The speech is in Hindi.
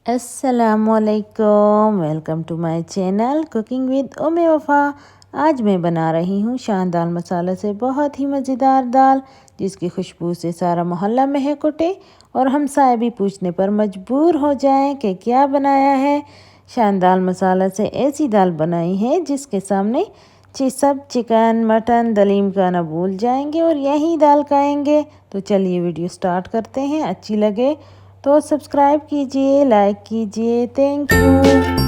अस्सलाम-ओ-अलैकुम, welcome to my channel cooking with Umme Wafa. आज मैं बना रही हूँ शान दाल मसाला से बहुत ही मज़ेदार दाल, जिसकी खुशबू से सारा मोहल्ला महक उठे और हमसाये भी पूछने पर मजबूर हो जाएं कि क्या बनाया है। शान दाल मसाला से ऐसी दाल बनाई है जिसके सामने सब चिकन मटन दलीम का ना भूल जाएंगे और यही दाल खाएंगे। तो चलिए वीडियो स्टार्ट करते हैं। अच्छी लगे तो सब्सक्राइब कीजिए, लाइक कीजिए। Thank you.